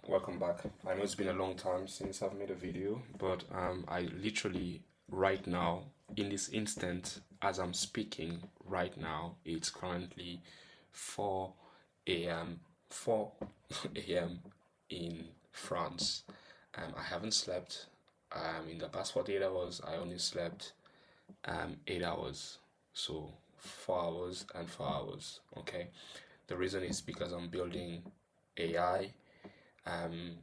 Welcome back. I know it's been a long time since I've made a video, but I literally right now, in this instant, as I'm speaking right now, it's currently 4 a.m. 4 a.m. in France. I haven't slept. In the past 48 hours, I only slept 8 hours. So 4 hours and 4 hours. Okay. The reason is because I'm building AI, um,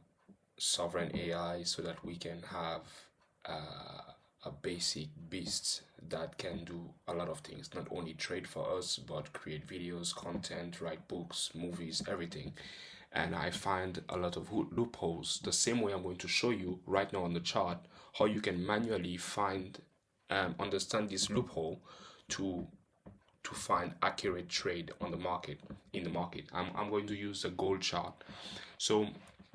sovereign AI, so that we can have a basic beast that can do a lot of things, not only trade for us, but create videos, content, write books, movies, everything. And I find a lot of loopholes. The same way I'm going to show you right now on the chart how you can manually find, understand this loophole to find accurate trade on the market, in the market. I'm going to use the gold chart. So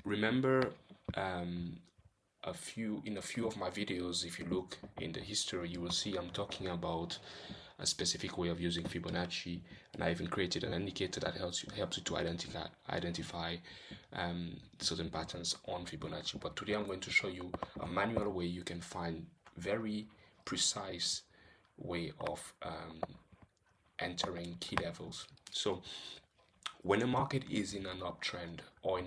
remember, a few of my videos, if you look in the history, you will see I'm talking about a specific way of using Fibonacci, and I even created an indicator that helps you to identify certain patterns on Fibonacci. But today I'm going to show you a manual way you can find very precise way of entering key levels. So when a market is in an uptrend or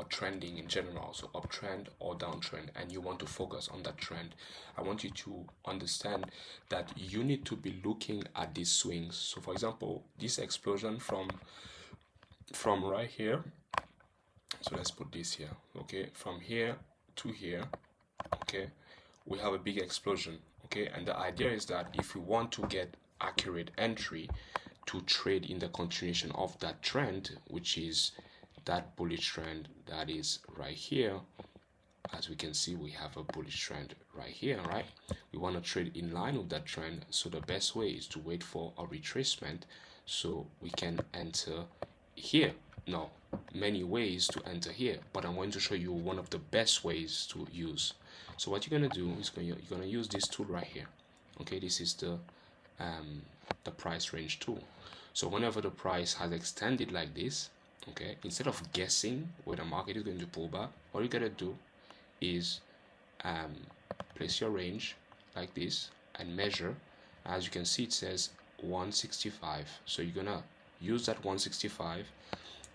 trending in general, so uptrend or downtrend, and you want to focus on that trend, I want you to understand that you need to be looking at these swings. So for example, this explosion from right here, so let's put this here, okay, from here to here, okay, we have a big explosion, okay, and the idea is that if we want to get accurate entry to trade in the continuation of that trend, which is that bullish trend that is right here. As we can see, we have a bullish trend right here, right? We want to trade in line with that trend, so the best way is to wait for a retracement so we can enter here. Now, many ways to enter here, but I'm going to show you one of the best ways to use. So what you're going to do is you're going to use this tool right here. Okay, this is the price range tool. So whenever the price has extended like this, okay, instead of guessing where the market is going to pull back, all you gotta do is place your range like this and measure. As you can see, it says 165. So you're gonna use that 165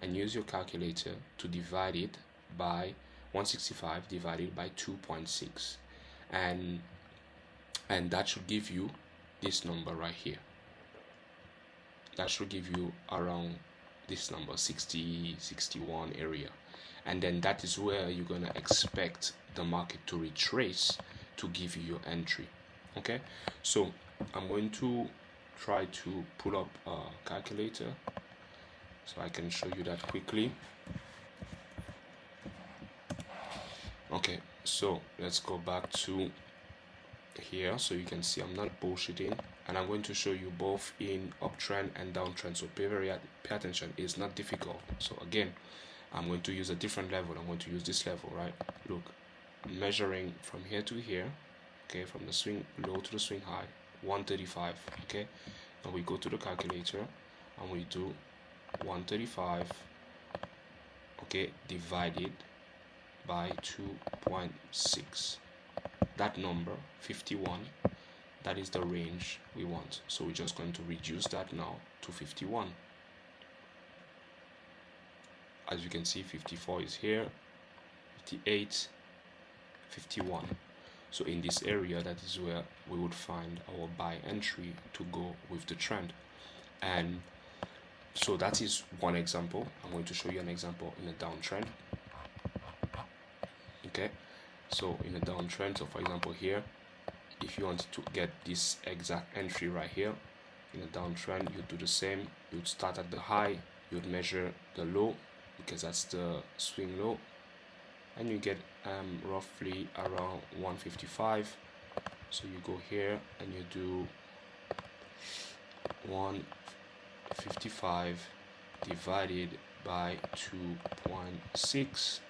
and use your calculator to divide it by 165 divided by 2.6, and that should give you this number right here. That should give you around this number, 60, 61 area. And then that is where you're going to expect the market to retrace to give you your entry. Okay, so I'm going to try to pull up a calculator so I can show you that quickly. Okay, so let's go back to here so you can see I'm not bullshitting, and I'm going to show you both in uptrend and downtrend, so pay attention. It's not difficult. So again, I'm going to use a different level. I'm going to use this level, right? Look, I'm measuring from here to here, okay, from the swing low to the swing high, 135. Okay, now we go to the calculator and we do 135, okay, divided by 2.6. that number 51, that is the range we want. So we're just going to reduce that now to 51. As you can see, 54 is here, 58, 51. So in this area, that is where we would find our buy entry to go with the trend. And so that is one example. I'm going to show you an example in a downtrend. Okay, so in a downtrend, so for example here, if you want to get this exact entry right here in a downtrend, you do the same. You'd start at the high, you'd measure the low because that's the swing low, and you get roughly around 155. So you go here and you do 155 divided by 2.6,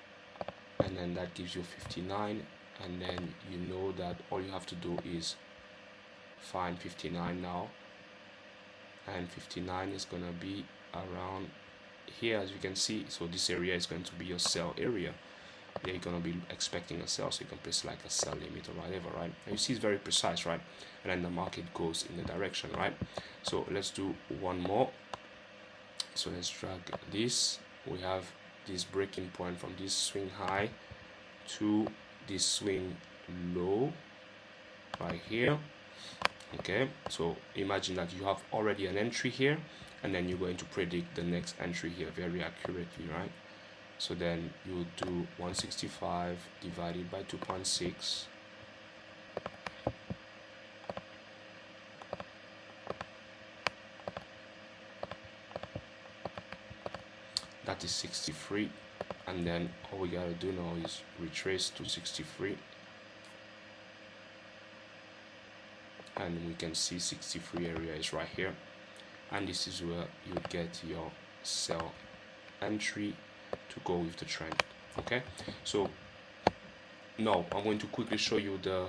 and then that gives you 59. And then you know that all you have to do is find 59 now, and 59 is going to be around here, as you can see. So this area is going to be your sell area. they're gonna be expecting a sell, so you can place like a sell limit or whatever, right? And you see it's very precise, right? And then the market goes in the direction, right? So let's do one more. So let's drag this. We have this breaking point from this swing high to this swing low right here. Okay, so imagine that you have already an entry here, and then you're going to predict the next entry here very accurately, right? So then you do 165 divided by 2.6. That is 63, and then all we gotta do now is retrace to 63, and we can see 63 area is right here, and this is where you get your sell entry to go with the trend. Okay, so now I'm going to quickly show you the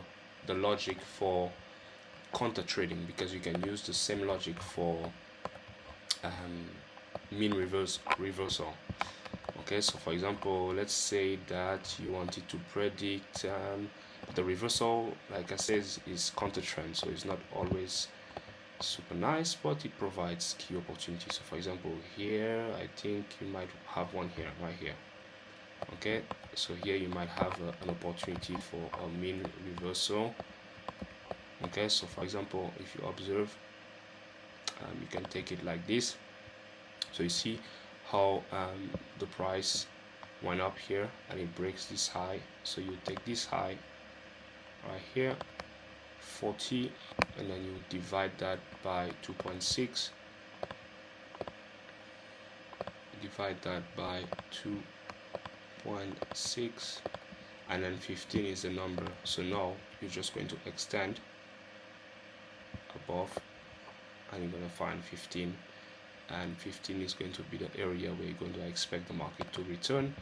logic for counter trading, because you can use the same logic for mean reversal. Okay, so for example, let's say that you wanted to predict the reversal, like I said, is counter trend, so it's not always super nice, but it provides key opportunities. So for example, here I think you might have one here, right here. Okay, so here you might have an opportunity for a mean reversal. Okay, so for example, if you observe, you can take it like this. So you see how the price went up here and it breaks this high. So you take this high right here, 40, and then you divide that by 2.6, divide that by 2.6, and then 15 is the number. So now you're just going to extend above, and you're going to find 15, and 15 is going to be the area where you're going to expect the market to return,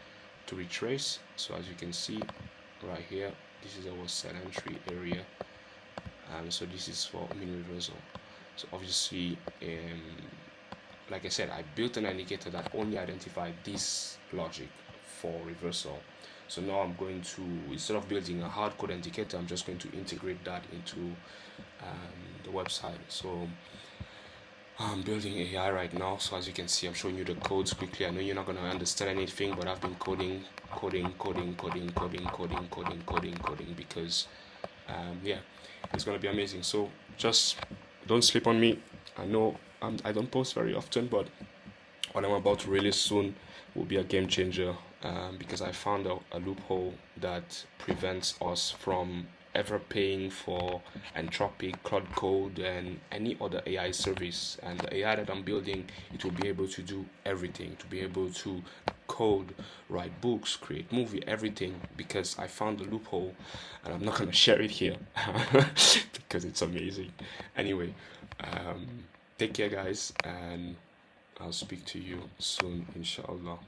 to retrace. So as you can see right here, this is our sell entry area, so this is for mean reversal. So obviously, like I said, I built an indicator that only identified this logic for reversal. So now I'm going to, instead of building a hard code indicator, I'm just going to integrate that into the website. So I'm building AI right now, so as you can see, I'm showing you the codes quickly. I know you're not going to understand anything, but I've been coding because yeah, it's going to be amazing. So just don't sleep on me. I know I don't post very often, but what I'm about to release soon will be a game changer, because I found a loophole that prevents us from ever paying for Anthropic, Cloud Code, and any other AI service. And the AI that I'm building, it will be able to do everything, to be able to code, write books, create movie, everything, because I found the loophole, and I'm not going to share it here because it's amazing. Anyway, take care guys, and I'll speak to you soon, inshallah.